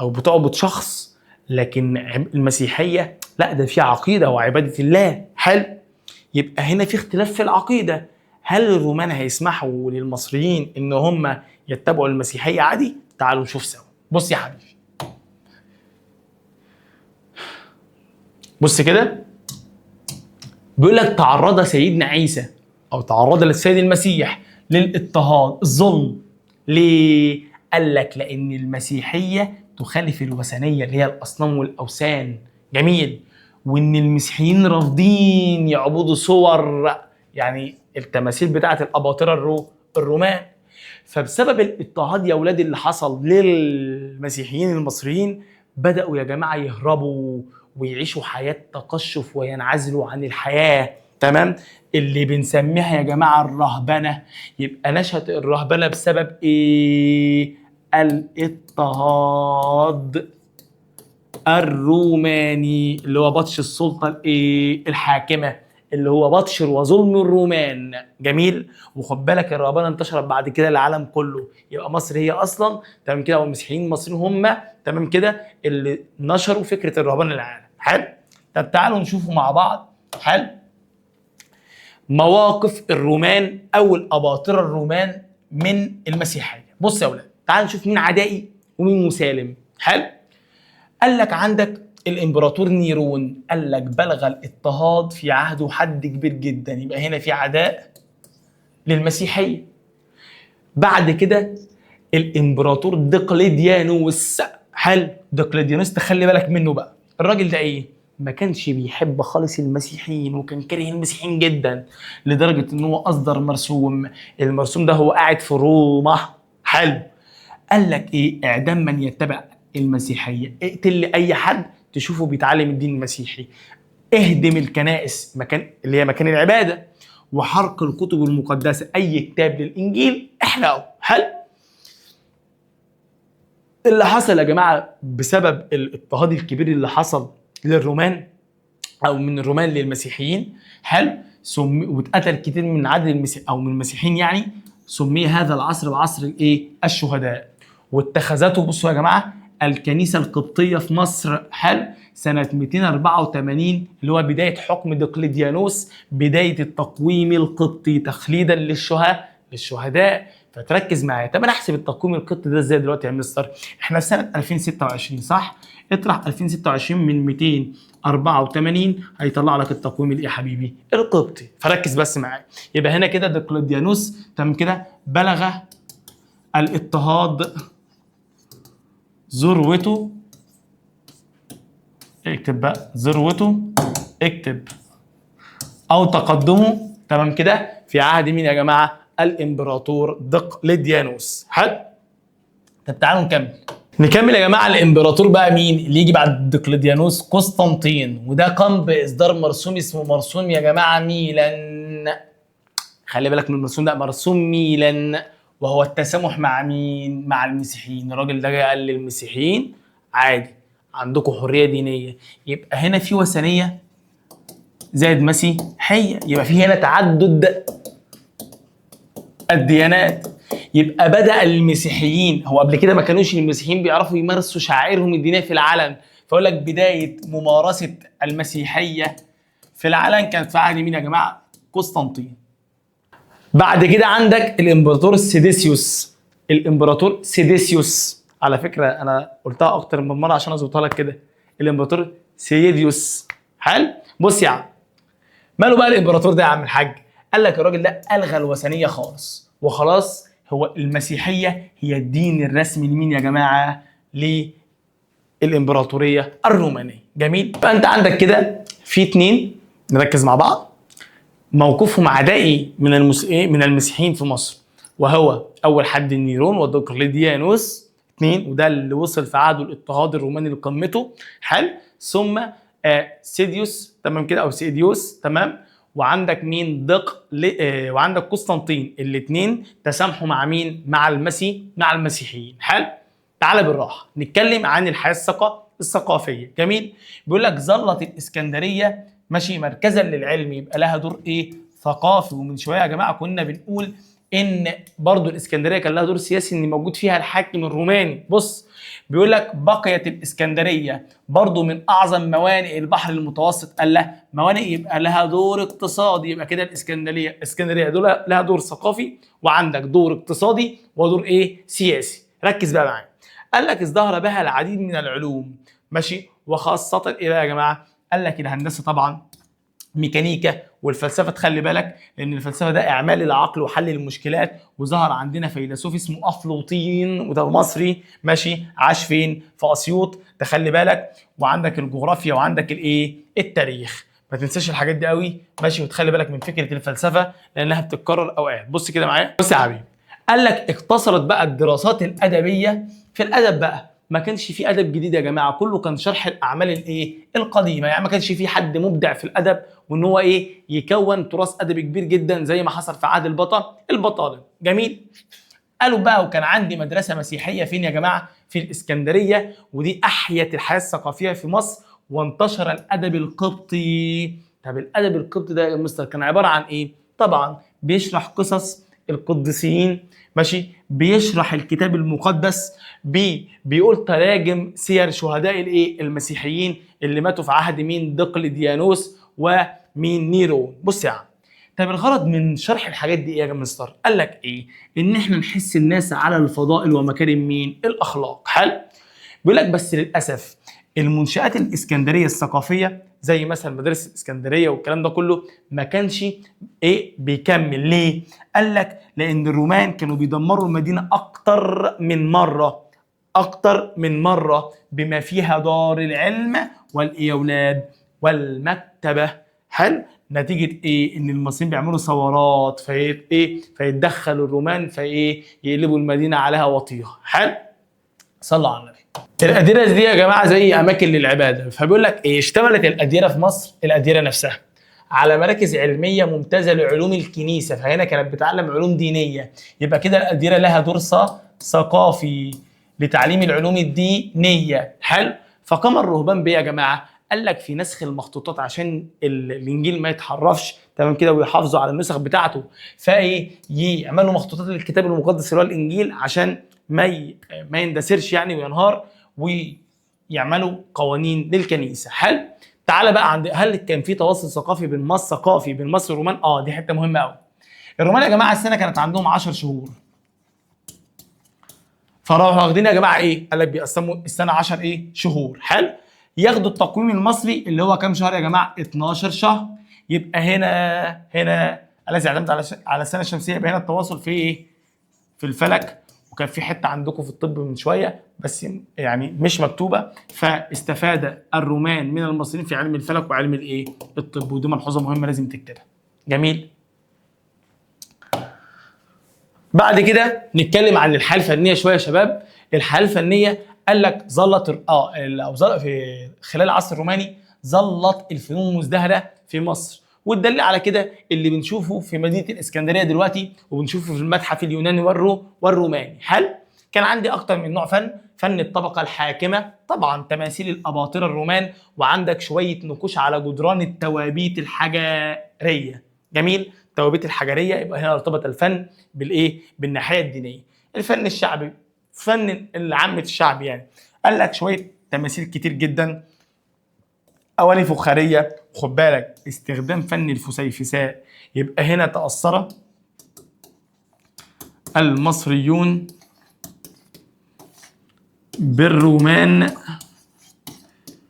او بتعبد شخص. لكن المسيحيه لا، ده في عقيده وعباده الله. حلو. يبقى هنا في اختلاف في العقيده. هل الرومان هيسمحوا للمصريين ان هم يتبعوا المسيحيه عادي؟ تعالوا نشوف سوا. بص يا حبيبي، بص كده، بيقول لك تعرض سيدنا عيسى او تعرض للسيد المسيح للاضطهاد، الظلم. ليه؟ قال لك لان المسيحيه تخالف الوثنيه اللي هي الاصنام والاوثان. جميل. وان المسيحيين رافضين يعبدوا صور، يعني التماثيل بتاعه الاباطره الرومان. فبسبب الاضطهاد يا اولاد اللي حصل للمسيحيين المصريين، بداوا يا جماعه يهربوا ويعيشوا حياه تقشف وينعزلوا عن الحياه. تمام. اللي بنسميها يا جماعه الرهبنه. يبقى نشأت الرهبنه بسبب ايه؟ الاضطهاد الروماني، اللي هو بطش السلطه الايه؟ الحاكمه، اللي هو بطش وظلم الرومان. جميل. وخد بالك الرهبنه انتشرت بعد كده العالم كله. يبقى مصر هي اصلا تمام كده، والمسيحيين المصريين هم تمام كده اللي نشروا فكره الرهبنه للعالم. حلو. طب تعالوا نشوفه مع بعض. حلو. مواقف الرومان او الاباطره الرومان من المسيحيه. بص يا اولاد، تعالوا نشوف مين عدائي ومين مسالم. حلو. قال لك عندك الامبراطور نيرون، قال لك بلغ الاضطهاد في عهده حد كبير جدا، يبقى هنا في عداء للمسيحيه. بعد كده الامبراطور دقلديانوس. حلو. دقلديانوس تخلي بالك منه بقى، الراجل ده ايه؟ ما كانش بيحب خالص المسيحيين، وكان كاره المسيحيين جدا، لدرجه ان هو اصدر مرسوم. المرسوم ده هو قاعد في روما. حلو. قال لك ايه؟ اعدام من يتبع المسيحيه، اقتل اي حد تشوفه بيتعلم الدين المسيحي، اهدم الكنائس مكان اللي هي مكان العباده، وحرق الكتب المقدسه، اي كتاب للانجيل احرقه. حلو. اللي حصل يا جماعه بسبب الاضطهاد الكبير اللي حصل للرومان او من الرومان للمسيحيين. حلو. واتقتل كتير من عدد او من المسيحيين يعني. سمي هذا العصر بعصر الايه؟ الشهداء. واتخذته، بصوا يا جماعه، الكنيسه القبطيه في مصر. حلو. سنه 284 اللي هو بدايه حكم دقلديانوس، بدايه التقويم القبطي تخليدا للشهداء. فتركز معايا. طب انا احسب التقويم القبطي ده ازاي دلوقتي يا مستر؟ احنا في سنه 2026 صح؟ اطرح 2026 من 284 هيطلع لك التقويم الايه يا حبيبي؟ القبطي. فركز بس معايا. يبقى هنا كده دقلديانوس تمام كده بلغ الاضطهاد ذروته. اكتب بقى ذروته، اكتب، او تقدمه. تمام كده في عهد مين يا جماعه؟ الامبراطور دقلديانوس. حلو. طب تعالوا نكمل يا جماعه. الامبراطور بقى مين اللي يجي بعد دقلديانوس؟ قسطنطين. وده قام باصدار مرسوم اسمه مرسوم يا جماعه ميلان. خلي بالك من المرسوم ده، مرسوم ميلان، وهو التسامح مع مين؟ مع المسيحيين. الراجل ده جاي قال للمسيحيين عادي، عندكم حريه دينيه. يبقى هنا في وثنيه زائد مسيحيه، يبقى في هنا تعدد الديانات. يبقى بدأ المسيحيين، هو قبل كده ما كانوش المسيحيين بيعرفوا يمارسوا شعائرهم الدينية في العلن، فأقول لك بداية ممارسة المسيحية في العلن كانت في عهد مين يا جماعة؟ قسطنطين. بعد كده عندك الامبراطور سيديسيوس. الامبراطور سيديسيوس، على فكرة أنا قلتها أكتر من مرة عشان أظبطها لك كده، الامبراطور سيديوس. حلو؟ بص يا عم، ماله بقى الامبراطور ده يا عم الحاج؟ قال لك الراجل ده ألغى الوثنية خالص، وخلاص هو المسيحية هي الدين الرسمي لمين يا جماعة؟ للإمبراطورية الرومانية. جميل. فأنت عندك كده في اتنين نركز مع بعض موقفهم عدائي من المسيحيين في مصر، وهو أول حد نيرون ودقلديانوس. اتنين، وده اللي وصل في عهده الاضطهاد الروماني لقمته. حلو. ثم سيديوس. تمام كده، أو سيديوس. تمام. وعندك مين؟ وعندك قسطنطين. الاثنين تسامحوا مع مين؟ مع المسيحيين. حلو. تعال بالراحه نتكلم عن الحياه الثقافيه. جميل. بيقول لك ظلت الاسكندريه ماشي مركزا للعلم، يبقى لها دور ايه؟ ثقافي. ومن شويه يا جماعه كنا بنقول ان برضو الاسكندريه كان لها دور سياسي، ان موجود فيها الحاكم الروماني. بص بيقول لك بقيت الاسكندريه برضو من اعظم موانئ البحر المتوسط. قال له موانئ يبقى لها دور اقتصادي، يبقى كده الاسكندريه دول لها دور ثقافي، وعندك دور اقتصادي، ودور ايه؟ سياسي. ركز بقى معايا. قال لك ازدهر بها العديد من العلوم ماشي، وخاصه ايه بقى يا جماعه؟ قال لك الهندسه طبعا، ميكانيكا، والفلسفه. تخلي بالك لان الفلسفه ده اعمال العقل وحل المشكلات. وظهر عندنا فيلسوف اسمه افلاطين، وده مصري ماشي، عاش فين؟ في اسيوط. تخلي بالك. وعندك الجغرافيا، وعندك الايه؟ التاريخ. ما تنساش الحاجات دي قوي ماشي. وتخلي بالك من فكره الفلسفه لانها بتتكرر اوقات. بص كده معايا، بص يا حبيبي. قال لك اقتصرت بقى الدراسات الادبيه في الادب بقى، ما كانش في ادب جديد يا جماعه، كله كان شرح الاعمال الايه؟ القديمه. يعني ما كانش في حد مبدع في الادب وان هو ايه؟ يكون تراث ادبي كبير جدا زي ما حصل في عهد البطالمه. جميل. قالوا بقى وكان عندي مدرسه مسيحيه فين يا جماعه؟ في الاسكندريه، ودي احيت الحياه الثقافيه في مصر، وانتشر الادب القبطي. طب الادب القبطي ده يا مستر كان عباره عن ايه؟ طبعا بيشرح قصص القديسيين، ماشي، بيشرح الكتاب المقدس، بيقول تراجم سير شهداء الايه المسيحيين اللي ماتوا في عهد مين؟ دقلديانوس ومين؟ نيرون. بص يا عم، طب الغرض من شرح الحاجات دي ايه يا مستر؟ قال لك ايه؟ ان احنا نحس الناس على الفضائل ومكارم مين؟ الاخلاق. حلو. بيقول لك بس للاسف المنشآت الاسكندريه الثقافيه زي مثلا مدارس الاسكندريه والكلام ده كله ما كانش ايه بيكمل. ليه؟ قال لك لان الرومان كانوا بيدمروا المدينه اكتر من مره، اكتر من مره، بما فيها دار العلم والايه يا اولاد؟ والمكتبه. حلو. نتيجه ايه؟ ان المصريين بيعملوا ثورات فيتدخلوا الرومان يقلبوا المدينه عليها وطيها. حلو. صلوا على النبي. الاديره دي يا جماعه زي اماكن للعباده، فبيقول لك ايه؟ اشتملت الاديره في مصر، الاديره نفسها، على مراكز علميه ممتازه لعلوم الكنيسه، فهنا كانت بتعلم علوم دينيه. يبقى كده الاديره لها دور ثقافي لتعليم العلوم الدينيه. حلو. فقام الرهبان بايه يا جماعه؟ قال لك في نسخ المخطوطات عشان الانجيل ما يتحرفش، تمام كده، ويحافظوا على النسخ بتاعته، يعملوا مخطوطات للكتاب المقدس اللي هو الانجيل عشان ما يندثرش يعني وينهار، ويعملوا قوانين للكنيسه. حلو. تعالى بقى عند، هل كان في تواصل ثقافي بين مصر والرومان؟ دي حته مهمه قوي. الرومان يا جماعه السنه كانت عندهم 10 شهور، فراحوا واخدين يا جماعه ايه؟ قال لك بيقسموا السنه 10 شهور. حلو. ياخدوا التقويم المصري اللي هو كام شهر يا جماعه؟ 12 شهر. يبقى هنا الذي يعتمد على السنه الشمسيه، يبقى هنا التواصل في ايه؟ في الفلك. وكان في حته عندكم في الطب من شويه بس يعني مش مكتوبه، فاستفاد الرومان من المصريين في علم الفلك وعلم الطب، ودي ملحوظه مهمه لازم تكتبها. جميل. بعد كده نتكلم عن الحياه الفنيه شويه يا شباب. الحياه الفنيه قال لك ظلت في خلال العصر الروماني ظلت الفنون مزدهره في مصر، والدليل على كده اللي بنشوفه في مدينه الاسكندريه دلوقتي، وبنشوفه في المتحف اليوناني والروماني. حلو. كان عندي اكتر من نوع فن الطبقه الحاكمه، طبعا تماثيل الاباطره الرومان، وعندك شويه نقوش على جدران التوابيت الحجريه. جميل. التوابيت الحجريه، يبقى هنا ارتبط الفن بالناحيه الدينيه. الفن الشعبي، فن العامة الشعب يعني، قال لك شويه تماثيل كتير جدا، اواني فخاريه. خد بالك استخدام فن الفسيفساء، يبقى هنا تاثر المصريون بالرومان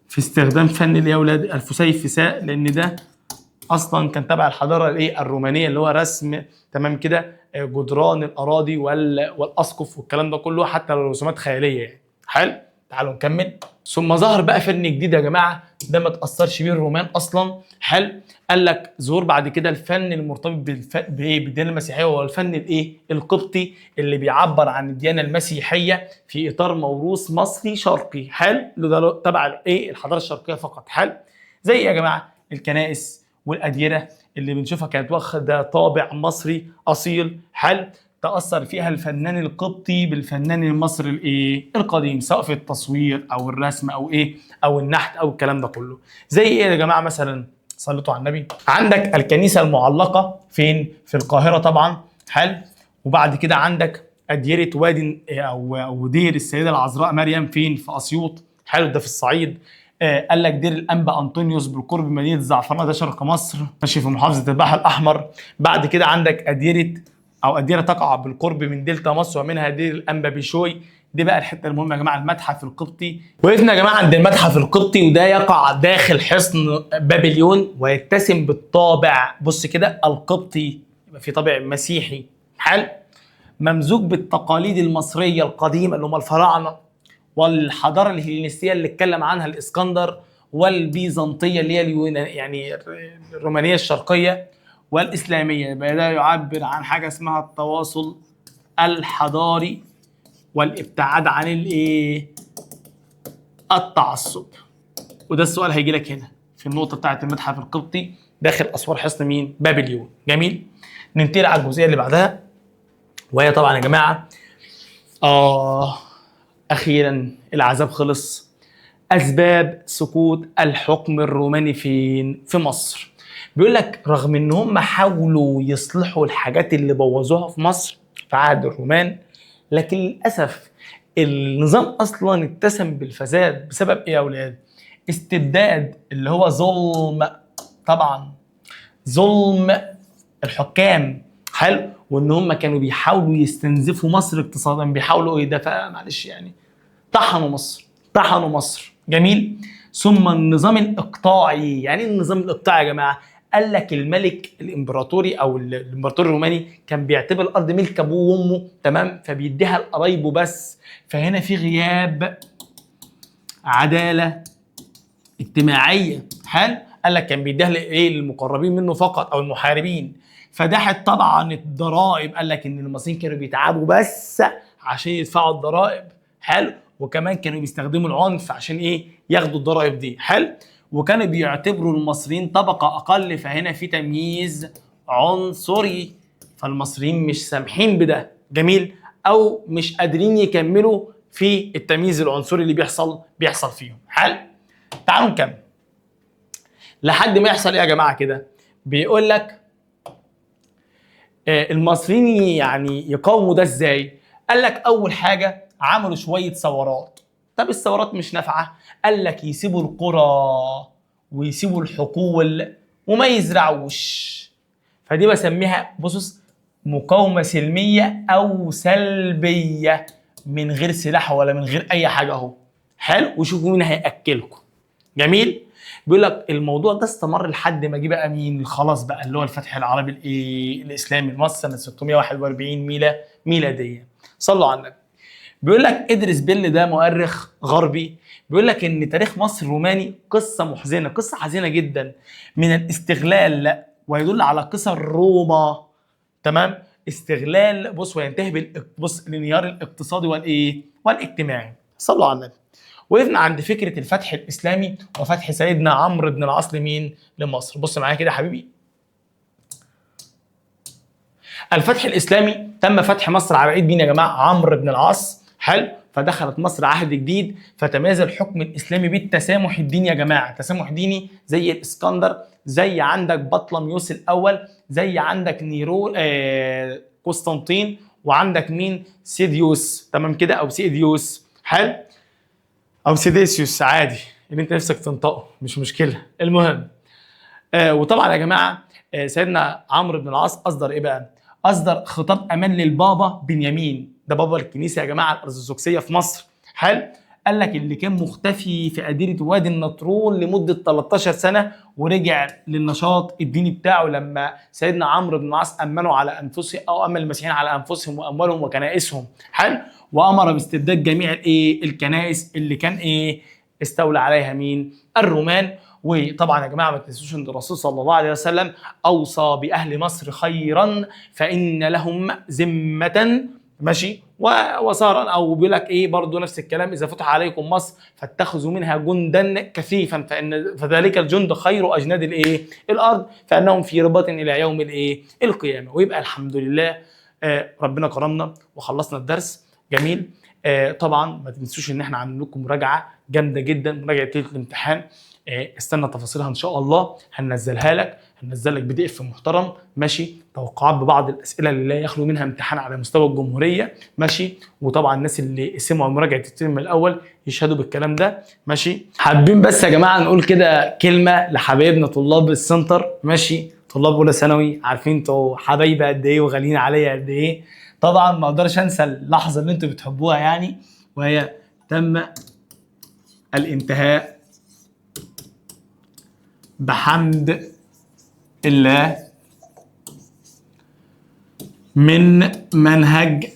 في استخدام فن يا اولاد الفسيفساء، لان ده اصلا كان تبع الحضاره الرومانيه، اللي هو رسم، تمام كده، جدران الاراضي والاسقف والكلام ده كله، حتى الرسومات خياليه يعني. حلو. تعالوا نكمل. ثم ظهر بقى فن جديد يا جماعه، ده ما تاثرش بيه الرومان اصلا. حلو. قال لك ظهور بعد كده الفن المرتبط بالديانه المسيحيه، وهو الفن القبطي، اللي بيعبر عن الديانه المسيحيه في اطار موروث مصري شرقي. حلو. ده تبع الحضاره الشرقيه فقط. حلو. زي يا جماعه الكنائس والأديرة اللي بنشوفها كانت واخدة طابع مصري أصيل. حل. تأثر فيها الفنان القبطي بالفنان المصري القديم، سواء في التصوير أو الرسم أو النحت أو الكلام ده كله. زي يا جماعة مثلا؟ صلوا على النبي. عندك الكنيسة المعلقة فين؟ في القاهرة طبعا. حل. وبعد كده عندك أديرة وادي أو دير السيدة العذراء مريم فين؟ في أسيوط. حلو. ده في الصعيد. قال لك دير الانبا انطونيوس بالقرب من مدينه الزعفرانه، ده شرق مصر، ماشي، في محافظه البحر الاحمر. بعد كده عندك اديره تقع بالقرب من دلتا مصر، ومنها دير الانبا بشوي. دي بقى الحته المهمه يا جماعه، المتحف القبطي. وقفنا يا جماعه عند المتحف القبطي، وده يقع داخل حصن بابليون، ويتسم بالطابع، بص كده، القبطي، يبقى في طابع مسيحي. حل. ممزوج بالتقاليد المصريه القديمه اللي هم الفراعنه، والحضاره الهلينستيه اللي اتكلم عنها الاسكندر، والبيزنطيه اللي هي يعني الرومانيه الشرقيه، والاسلاميه. يبقى ده يعبر عن حاجه اسمها التواصل الحضاري والابتعاد عن التعصب. وده السؤال هيجي لك هنا في النقطه بتاعه المتحف القبطي داخل اسوار حصن مين؟ بابليون. جميل. ننتقل على الجزئيه اللي بعدها، وهي طبعا يا جماعه أخيرا العذاب خلص. أسباب سقوط الحكم الروماني فين؟ في مصر. بيقول لك رغم ان هم حاولوا يصلحوا الحاجات اللي بوظوها في مصر في عهد الرومان، لكن للاسف النظام اصلا اتسم بالفساد بسبب ايه يا اولاد؟ استبداد، اللي هو ظلم. طبعا ظلم الحكام. حلو. وان هم كانوا بيحاولوا يستنزفوا مصر اقتصادا، بيحاولوا ايه ده، معلش يعني طحنوا مصر، طحنوا مصر. جميل. ثم النظام الاقطاعي. يعني ايه النظام الاقطاعي يا جماعه؟ قال لك الملك الامبراطوري او الامبراطور الروماني كان بيعتبر الارض ملك ابوه وامه، تمام، فبيديها لقرايبه بس. فهنا في غياب عداله اجتماعيه. حلو. قال لك كان بيديها لايه؟ للمقربين منه فقط او المحاربين. فدحت طبعا الضرائب. قال لك ان المصريين كانوا بيتعبوا بس عشان يدفعوا الضرائب. حلو. وكمان كانوا بيستخدموا العنف عشان ايه؟ ياخدوا الضرائب دي. حلو. وكانوا بيعتبروا المصريين طبقه اقل، فهنا في تمييز عنصري. فالمصريين مش سامحين بده. جميل. او مش قادرين يكملوا في التمييز العنصري اللي بيحصل فيهم. حلو. تعالوا نكمل لحد ما يحصل ايه يا جماعه كده. بيقول لك المصريين يعني يقاوموا ده ازاي؟ قال لك اول حاجه عملوا شويه ثورات. طب الثورات مش نافعه، قال لك يسيبوا القرى ويسيبوا الحقول وما يزرعوش. فدي بسميها بصص مقاومه سلميه او سلبيه، من غير سلاح ولا من غير اي حاجه اهو. حلو. وشوفوا مين هياكلكم. جميل. بيقول لك الموضوع ده استمر لحد ما جه بقى مين؟ خلاص بقى اللي هو الفتح العربي الاسلامي لمصر سنه 641 ميلاديه. صلوا على النبي. بيقول لك ادريس بيل ده مؤرخ غربي، بيقول لك ان تاريخ مصر الروماني قصه محزنه، قصه حزينه جدا من الاستغلال، ويدل على قصر روما. تمام. استغلال بص، وينتهي الانهيار الاقتصادي والاجتماعي. صلوا على النبي. وقفنا عند فكره الفتح الاسلامي وفتح سيدنا عمرو بن العاص لمصر. بص معايا كده يا حبيبي. الفتح الاسلامي تم فتح مصر على ايد مين يا جماعه؟ عمرو بن العاص. حلو. فدخلت مصر عهد جديد، فتميز الحكم الاسلامي بالتسامح الديني يا جماعه. تسامح ديني زي الاسكندر، زي عندك بطلميوس الاول، زي عندك نيرو قسطنطين، وعندك مين؟ سيديوس. تمام كده، او سيديوس. حلو. او سيديسيوس عادي اللي انت نفسك تنطقه، مش مشكله. المهم وطبعا يا جماعه سيدنا عمرو بن العاص اصدر ايه بقى؟ اصدر خطاب امان للبابا بنيامين، ده بابا الكنيسه يا جماعه الارثوذكسيه في مصر. حلو. قال لك اللي كان مختفي في أديرة وادي النطرون لمدة 13 سنة ورجع للنشاط الديني بتاعه لما سيدنا عمرو بن العاص أمنوا على أنفسهم، أو أمن المسيحيين على أنفسهم وأموالهم وكنائسهم. حلو. وأمر باسترداد جميع الكنائس اللي كان استولى عليها مين؟ الرومان. وطبعا يا جماعه ما تنسوش ان الرسول صلى الله عليه وسلم اوصى باهل مصر خيرا فان لهم ذمه. ماشي. وصارا، او بيقول لك برضه نفس الكلام، اذا فتح عليكم مصر فاتخذوا منها جندا كثيفا فذلك الجند خير اجناد الارض فانهم في رباط الى يوم القيامه. ويبقى الحمد لله ربنا كرمنا وخلصنا الدرس. جميل. طبعا ما تنسوش ان احنا عاملين لكم مراجعه جامده جدا، مراجعه ليله الامتحان. استنى تفاصيلها ان شاء الله، هننزلها لك، هننزل لك بي دي اف محترم. ماشي. توقعات ببعض الاسئله اللي لا يخلو منها امتحان على مستوى الجمهوريه. ماشي. وطبعا الناس اللي سمعوا مراجعه الترم الاول يشهدوا بالكلام ده. ماشي. حابين بس يا جماعه نقول كده كلمه لحبايبنا طلاب السنتر. ماشي. طلاب اولى ثانوي، عارفين انتوا حبايبي قد ايه وغاليين عليا قد ايه. طبعا ما اقدرش انسى اللحظه اللي انتوا بتحبوها يعني، وهي تم الانتهاء بحمد الله من منهج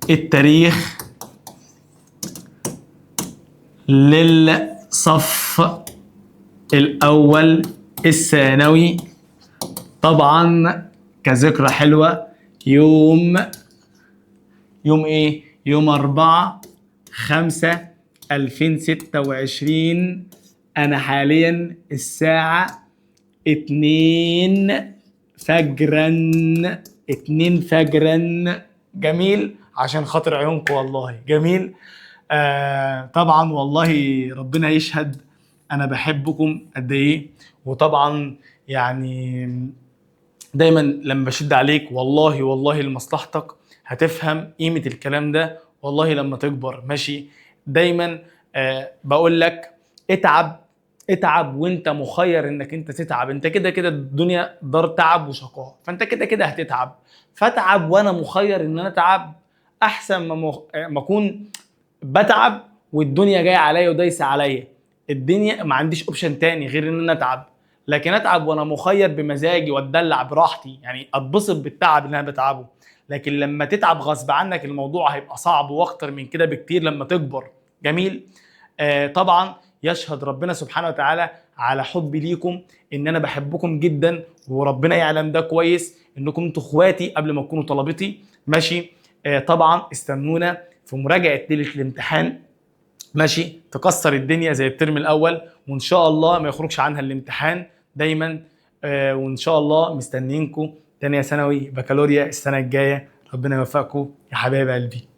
التاريخ للصف الأول الثانوي. طبعا كذكرى حلوة يوم يوم 4/5/2026. أنا حاليا الساعة 2 فجرا. 2 فجرا. جميل. عشان خاطر عيونكم والله. جميل. طبعا والله ربنا يشهد انا بحبكم قد ايه، وطبعا يعني دايما لما بشد عليك والله والله لمصلحتك، هتفهم قيمة الكلام ده والله لما تكبر. ماشي؟ دايما بقول لك اتعب، اتعب وانت مخير انك انت تتعب. انت كده كده الدنيا دار تعب وشقاء، فانت كده كده هتتعب. فاتعب وانا مخير ان انا اتعب، احسن ما اكون بتعب والدنيا جايه عليا ودايسه عليا. الدنيا ما عنديش اوبشن تاني غير ان انا اتعب، لكن اتعب وانا مخير بمزاجي واتدلع براحتي، يعني اتبسط بالتعب اللي انا بتعبه. لكن لما تتعب غصب عنك الموضوع هيبقى صعب واكتر من كده بكتير لما تكبر. جميل؟ طبعا يشهد ربنا سبحانه وتعالى على حبي ليكم ان انا بحبكم جدا، وربنا يعلم ده كويس انكم انتوا اخواتي قبل ما تكونوا طلبتي. ماشي؟ طبعا استنونا في مراجعه ليله الامتحان، ماشي، تكسر الدنيا زي الترم الاول، وان شاء الله ما يخرجش عنها الامتحان دايما. وان شاء الله مستنيينكم تانية ثانوي بكالوريا السنه الجايه. ربنا يوفقكم يا حبايب قلبي.